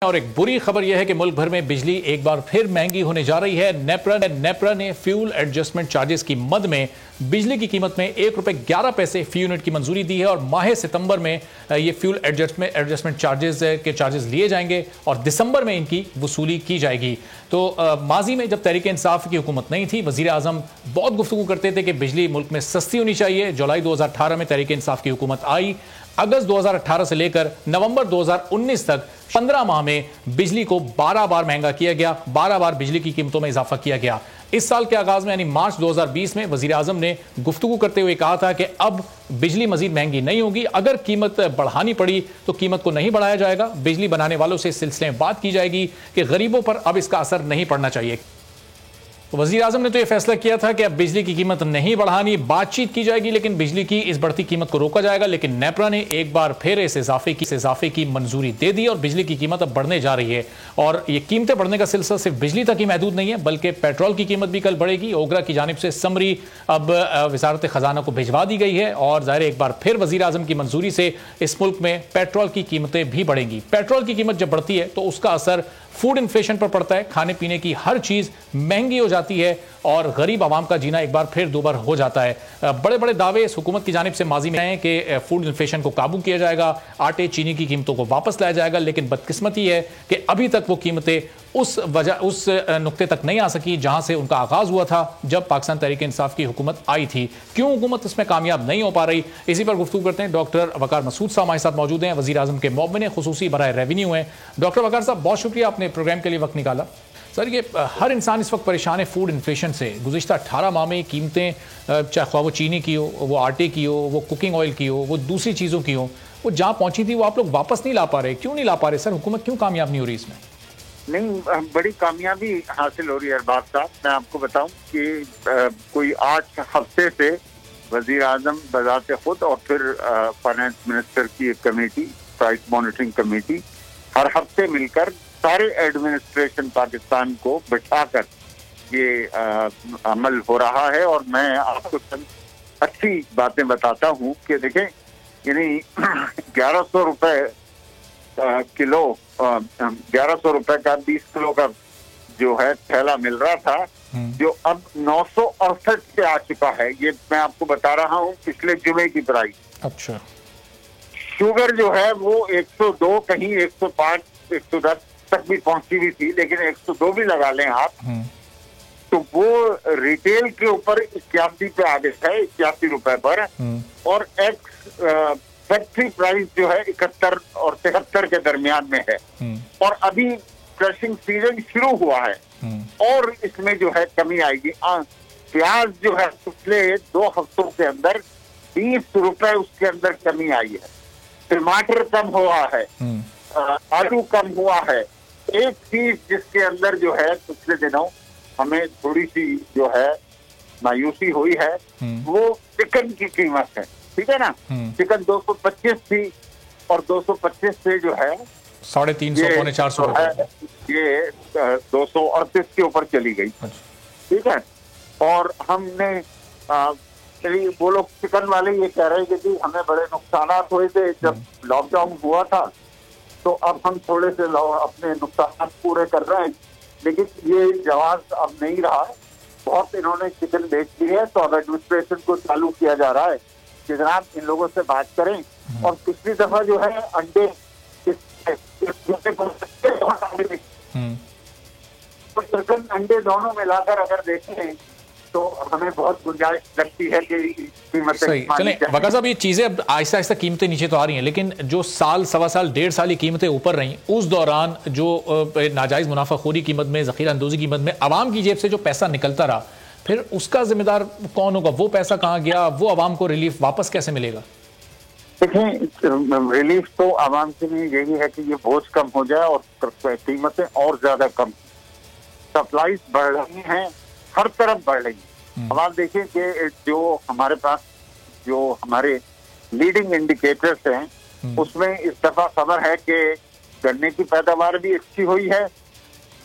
और एक बुरी खबर यह है कि मुल्क भर में बिजली एक बार फिर महंगी होने जा रही है। नेपरा ने फ्यूल एडजस्टमेंट चार्जेस की मद में बिजली की कीमत में ₹1.11 फी यूनिट की मंजूरी दी है और माह सितंबर में ये फ्यूल एडजस्टमेंट चार्जेस लिए जाएंगे और दिसंबर में इनकी वसूली की जाएगी। तो माजी में जब तहरीक इंसाफ की हुकूमत नहीं थी, वजीर आजम बहुत गुफ्तगू करते थे कि बिजली मुल्क में सस्ती होनी चाहिए। जुलाई 2018 में तहरीक इंसाफ की हुकूमत आई। अगस्त 2018 से लेकर नवंबर 2019 तक 15 माह में बिजली को 12 बार महंगा किया गया, 12 बार बिजली की कीमतों में इजाफा किया गया। इस साल के आगाज में यानी मार्च 2020 में वजीर आजम ने गुफ्तगू करते हुए कहा था कि अब बिजली मजीद महंगी नहीं होगी, अगर कीमत बढ़ानी पड़ी तो कीमत को नहीं बढ़ाया जाएगा। बिजली बनाने वालों से इस सिलसिले में बात की जाएगी कि गरीबों पर अब इसका असर नहीं पड़ना चाहिए। वजीर आजम ने तो यह फैसला किया था कि अब बिजली की कीमत नहीं बढ़ानी, बातचीत की जाएगी लेकिन बिजली की इस बढ़ती कीमत को रोका जाएगा। लेकिन नेपरा ने एक बार फिर इस इजाफे की मंजूरी दे दी और बिजली की कीमत अब बढ़ने जा रही है। और ये कीमतें बढ़ने का सिलसिला सिर्फ बिजली तक ही महदूद नहीं है, बल्कि पेट्रोल की कीमत भी कल बढ़ेगी। ओगरा की जानिब से समरी अब वजारत खजाना को भिजवा दी गई है और ज़ाहिर एक बार फिर वजीर आजम की मंजूरी से इस मुल्क में पेट्रोल की कीमतें भी बढ़ेंगी। पेट्रोल की कीमत जब बढ़ती है तो उसका असर फूड इन्फ्लेशन पर पड़ता है। खाने पीने की हर चीज महंगी हो जाती है और गरीब आवाम का जीना एक बार फिर दोबार हो जाता है। बड़े बड़े दावे इस हुकूमत की जानिब से माजी में आए कि फूड इन्फ्लेशन को काबू किया जाएगा, आटे चीनी की कीमतों को वापस लाया जाएगा, लेकिन बदकिस्मती है कि अभी तक वो कीमतें उस नुक्ते तक नहीं आ सकी जहां से उनका आगाज हुआ था जब पाकिस्तान तहरीक इंसाफ की हुकूमत आई थी। क्यों हुकूमत इसमें कामयाब नहीं हो पा रही, इसी पर गुफ्तगू करते हैं। डॉक्टर वकार मसूद साहब हमारे साथ मौजूद हैं, वजीर आजम के मुअव्विन खुसूसी बराए रेवेन्यू हैं। डॉक्टर वकार साहब, बहुत शुक्रिया आपने प्रोग्राम के लिए वक्त निकाला। सर, ये हर इंसान इस वक्त परेशान है फूड इन्फ्लेशन से। गुज़िश्ता 18 माह में कीमतें, चाहे वो चीनी की हो, वो आटे की हो, वो कुकिंग ऑयल की हो, वो दूसरी चीज़ों की हो, वो जहाँ पहुंची थी वो आप लोग वापस नहीं ला पा रहे। क्यों नहीं ला पा रहे सर? हुकूमत क्यों कामयाब नहीं हो रही इसमें? नहीं, बड़ी कामयाबी हासिल हो रही है अरबाज साहब। मैं आपको बताऊं कि कोई 8 हफ्ते से वजीर आजम बजाते खुद और फिर फाइनेंस मिनिस्टर की एक कमेटी, प्राइस मॉनिटरिंग कमेटी, हर हफ्ते मिलकर सारे एडमिनिस्ट्रेशन पाकिस्तान को बिठाकर ये अमल हो रहा है। और मैं आपको अच्छी बातें बताता हूँ कि देखें, यानी 1100 रुपए किलो, 1100 रुपए का 20 किलो का जो है थैला मिल रहा था, जो अब 968 पे आ चुका है। ये मैं आपको बता रहा हूँ पिछले जुमे की प्राइस। अच्छा। शुगर जो है वो 102, कहीं 105, 110 तक भी पहुंची हुई थी, लेकिन 102 भी लगा लें आप, तो वो रिटेल के ऊपर 81 पे आ गया है, 81 रुपए पर। और एक्स फैक्ट्री प्राइस जो है 71 और 73 के दरमियान में है। और अभी क्रशिंग सीजन शुरू हुआ है और इसमें जो है कमी आएगी। प्याज जो है पिछले 2 हफ्तों के अंदर 20 रुपए उसके अंदर कमी आई है। टमाटर कम हुआ है, आलू कम हुआ है। एक चीज जिसके अंदर जो है पिछले दिनों हमें थोड़ी सी जो है मायूसी हुई है, वो चिकन की कीमत है। ठीक है ना, चिकन 225 थी और 225 से जो है 350 पौने 400 है, ये 238 के ऊपर चली गई। ठीक है। और हमने वो लोग चिकन वाले ये कह रहे थे कि हमें बड़े नुकसान हुए थे जब लॉकडाउन हुआ था, तो अब हम थोड़े से अपने नुकसान पूरे कर रहे हैं, लेकिन ये जवाब अब नहीं रहा। बहुत इन्होंने चिकन बेच दी है, तो अब एडमिनिस्ट्रेशन को चालू किया जा रहा है कि जनाब इन लोगों से बात करें। और पिछली दफा जो है अंडे तो चिकन अंडे दोनों मिलाकर अगर देखें तो हमें बहुत गुंजाइश लगती है कि कीमतें। सही। चलें वकार साहब, ये चीजें अब आहिस्ता आहिस्ता कीमतें नीचे तो आ रही हैं, लेकिन जो साल, सवा साल, 1.5 साल ये कीमतें ऊपर रही, उस दौरान जो नाजायज मुनाफाखोरी कीमत में, जखीरा अंदोजी कीमत में आवाम की जेब से जो पैसा निकलता रहा, फिर उसका जिम्मेदार कौन होगा? वो पैसा कहाँ गया? वो आवाम को रिलीफ वापस कैसे मिलेगा? देखें, रिलीफ तो आवाम के लिए यही है कि ये बोझ कम हो जाए और कीमतें और ज्यादा कम। सप्लाईज बढ़ रही हैं, हर तरफ बढ़ रही है। अब आप देखिए कि जो हमारे पास जो हमारे लीडिंग इंडिकेटर्स हैं, उसमें इस दफा खबर है कि गन्ने की पैदावार भी अच्छी हुई है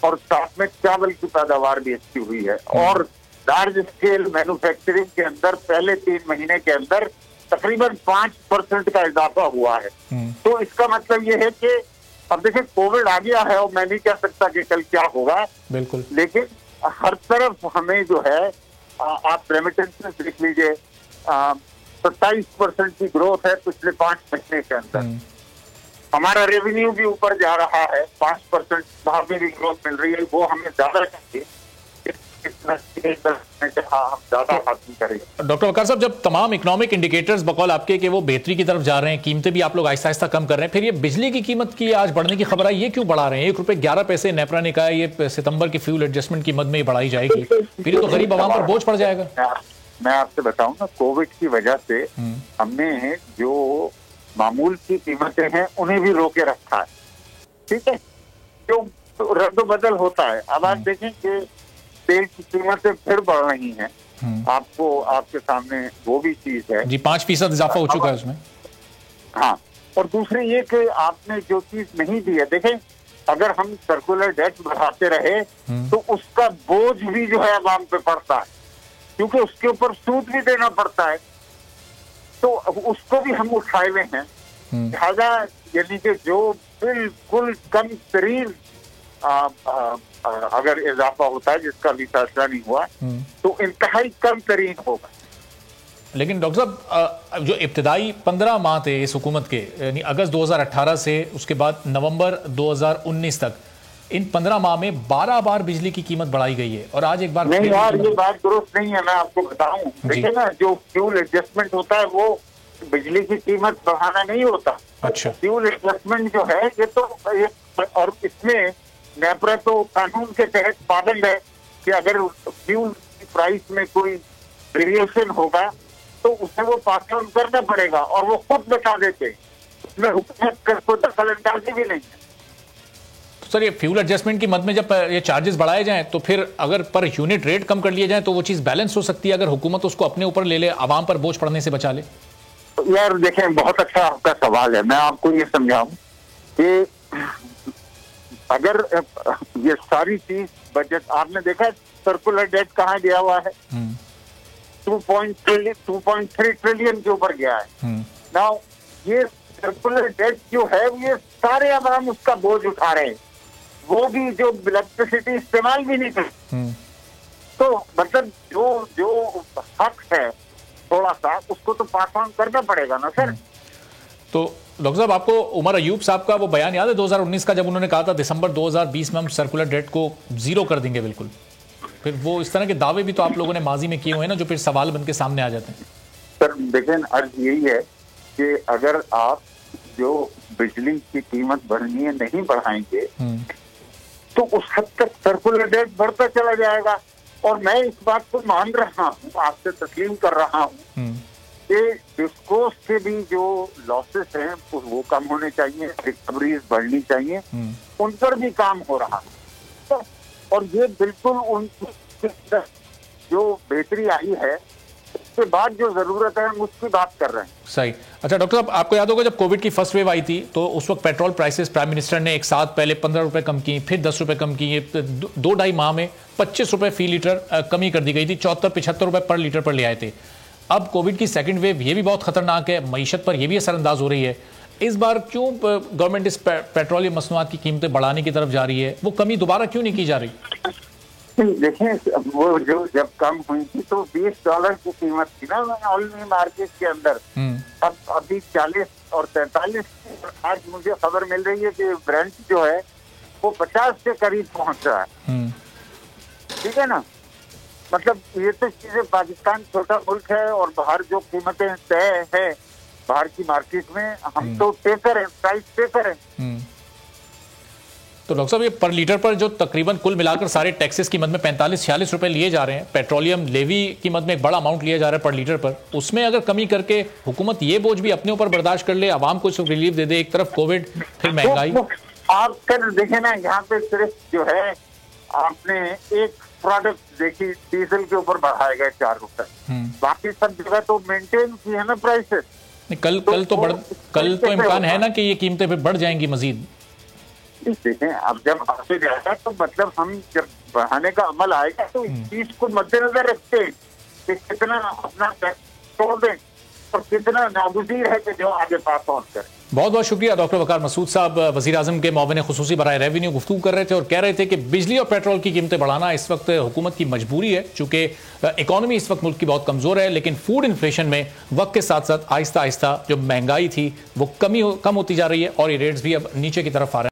और साथ में चावल की पैदावार भी अच्छी हुई है। और लार्ज स्केल मैन्युफैक्चरिंग के अंदर पहले 3 महीने के अंदर तकरीबन 5% का इजाफा हुआ है। तो इसका मतलब ये है कि अब देखिए कोविड आ गया है और मैं नहीं कह सकता कि कल क्या होगा, बिल्कुल, लेकिन हर तरफ हमें जो है आप रेमिटेंस देख लीजिए, 27% की ग्रोथ है पिछले 5 महीने के अंदर। हमारा रेवेन्यू भी ऊपर जा रहा है, 5% वहां भी ग्रोथ मिल रही है, वो हमें ज्यादा चाहिए। हम ज्यादा हासिल करेंगे। डॉक्टर वकार साहब, जब तमाम इकोनॉमिक इंडिकेटर्स बकौल आपके कि वो बेहतरी की तरफ जा रहे हैं, कीमतें भी आप लोग आहिस्ता आहिस्ता कम कर रहे हैं, फिर ये बिजली की कीमत की आज बढ़ने की खबर आई, ये क्यों बढ़ा रहे हैं? ₹1.11 नेपरा ने कहा ये सितंबर के फ्यूल एडजस्टमेंट की मद में ही बढ़ाई जाएगी, फिर ये तो गरीब आवाम पर बोझ पड़ जाएगा। मैं आपसे बताऊं ना, कोविड की वजह से हमने जो मामूल की कीमतें हैं उन्हें भी रोके रखा है, ठीक है, जो रद्द-बदल होता है। अब आप देखें कि तेल की कीमतें फिर बढ़ रही हैं, आपको आपके सामने वो भी चीज है जी, 5% इजाफा हो चुका है उसमें। हाँ, और दूसरी ये कि आपने जो चीज नहीं दी है, देखें अगर हम सर्कुलर डेट बढ़ाते रहे तो उसका बोझ भी जो है आवाम पे पड़ता है, क्योंकि उसके ऊपर सूद भी देना पड़ता है, तो उसको भी हम उठाए हुए हैं। लिहाजा यानी कि जो बिल्कुल कम तरीन अगर इजाफा होता है, जिसका भी फैसला नहीं हुआ, तो इंतहाई कम तरीन होगा। लेकिन डॉक्टर साहब, जो इब्तिदाई 15 माह थे इस हुकूमत के, यानी अगस्त 2018 से उसके बाद नवंबर 2019 तक, इन 15 माह में 12 बार बिजली की कीमत बढ़ाई गई है, और आज एक बार नहीं यार, ये बात दुरुस्त नहीं है। मैं आपको बताऊं, देखिए ना, जो फ्यूल एडजस्टमेंट होता है वो बिजली की कीमत बढ़ाना नहीं होता। अच्छा, फ्यूल एडजस्टमेंट जो है ये तो और इसमें नेपरा तो कानून के तहत पाबंद है कि अगर फ्यूल की प्राइस में कोई वेरिएशन होगा तो उसे वो पास ऑन करना पड़ेगा, और वो खुद बता देते, उसमें हुकूमत का कोई दखल अंदाजी भी नहीं है। तो सर, ये फ्यूल एडजस्टमेंट की मद में जब ये चार्जेस बढ़ाए जाएं तो फिर अगर पर यूनिट रेट कम कर लिए जाए तो वो चीज बैलेंस हो सकती है, अगर हुकूमत उसको अपने ऊपर ले ले, आवाम पर बोझ पड़ने से बचा ले। यार देखें, बहुत अच्छा आपका सवाल है। मैं आपको ये समझाऊं कि अगर ये सारी चीज बजट, आपने देखा सर्कुलर डेट कहाँ गया हुआ है, 2.3 ट्रिलियन के ऊपर गया है। नाउ ये सर्कुलर डेट जो है ये सारे आवाम उसका बोझ उठा रहे हैं, वो भी जो इलेक्ट्रिसिटी इस्तेमाल भी नहीं करते। तो मतलब जो हक है थोड़ा सा, उसको तो पास ऑन करना पड़ेगा ना सर। तो डॉक्टर साहब, आपको उमर अयूब साहब का वो बयान याद है 2019 का, जब उन्होंने कहा था दिसंबर 2020 में हम सर्कुलर डेट को जीरो कर देंगे बिल्कुल? फिर वो इस तरह के दावे भी तो आप लोगों ने माजी में किए हुए हैं ना, जो फिर सवाल बन के सामने आ जाते हैं। सर देखें, अर्ज यही है कि अगर आप जो बिजली की कीमत बढ़नी है नहीं बढ़ाएंगे तो उस हद तक सर्कुलर डेट बढ़ता चला जाएगा। और मैं इस बात को मान रहा हूँ, आपसे तस्लीम कर रहा हूँ कि डिस्कोस के भी जो लॉसेस हैं वो कम होने चाहिए, रिकवरीज बढ़नी चाहिए, उन पर भी काम हो रहा है। और ये बिल्कुल उन जो बेहतरी आई है उसके बाद जो जरूरत है हम उसकी बात कर रहे हैं। सही। अच्छा डॉक्टर साहब, आपको याद होगा जब कोविड की फर्स्ट वेव आई थी तो उस वक्त पेट्रोल प्राइसेस प्राइम मिनिस्टर ने एक साथ पहले 15 रुपए कम की, फिर 10 रुपए कम की, 2-2.5 माह में 25 रुपए फी लीटर कमी कर दी गई थी, 74-75 रुपए पर लीटर पर ले आए थे। अब कोविड की सेकंड वेव ये भी बहुत खतरनाक है, मईशत पर यह भी असरअंदाज हो रही है। इस बार क्यों गवर्नमेंट इस पेट्रोलियम मसनूआत की कीमतें बढ़ाने की तरफ जा रही है? वो कमी दोबारा क्यों नहीं की जा रही? देखिए, वो जो जब कम हुई थी तो $20 की कीमत थी ना ऑलमी मार्केट के अंदर। अब अभी 40 और 43। आज मुझे खबर मिल रही है कि ब्रेंट जो है वो 50 के करीब पहुंच रहा है। ठीक है ना, मतलब ये तो चीजें, पाकिस्तान छोटा मुल्क है और बाहर जो कीमतें तय है बाहर की मार्केट में, हम तो टेकर है, प्राइस टेकर है। तो डॉक्टर साहब, ये पर लीटर पर जो तकरीबन कुल मिलाकर सारे टैक्सेस की मद में 45-46 रुपए लिए जा रहे हैं, पेट्रोलियम लेवी की मद में एक बड़ा अमाउंट लिया जा रहा है पर लीटर पर, उसमें अगर कमी करके हुकूमत ये बोझ भी अपने ऊपर बर्दाश्त कर ले, आवाम को रिलीफ दे दे, एक तरफ कोविड फिर महंगाई। आप कर देखे ना, यहाँ पे सिर्फ जो है आपने एक प्रोडक्ट देखी, डीजल के ऊपर बढ़ाए गए 4 रुपए, बाकी सब जगह तो मेंटेन की है ना प्राइसेस। कल तो इम्कान है ना कि ये कीमतें फिर बढ़ जाएंगी मजीद। देखें, अब जब आगे जाएगा तो मतलब हम जब बढ़ाने का अमल आएगा तो इस चीज को मद्देनजर रखते हैं कि कितना अपना तोड़ दें और कितना नागुज़ीर है कि जो आगे पास ऑन करें। बहुत बहुत शुक्रिया डॉक्टर वकार मसूद साहब, वजीर आजम के मुआविन खुसूसी बराए रेवेन्यू गुफ्तगू कर रहे थे और कह रहे थे कि बिजली और पेट्रोल की कीमतें बढ़ाना इस वक्त हुकूमत की मजबूरी है, चूंकि इकॉनमी इस वक्त मुल्क की बहुत कमजोर है, लेकिन फूड इन्फ्लेशन में वक्त के साथ साथ आहिस्ता आहिस्ता जो महंगाई थी वो कम होती जा रही है और ये रेट्स भी अब नीचे की तरफ आ रहे हैं।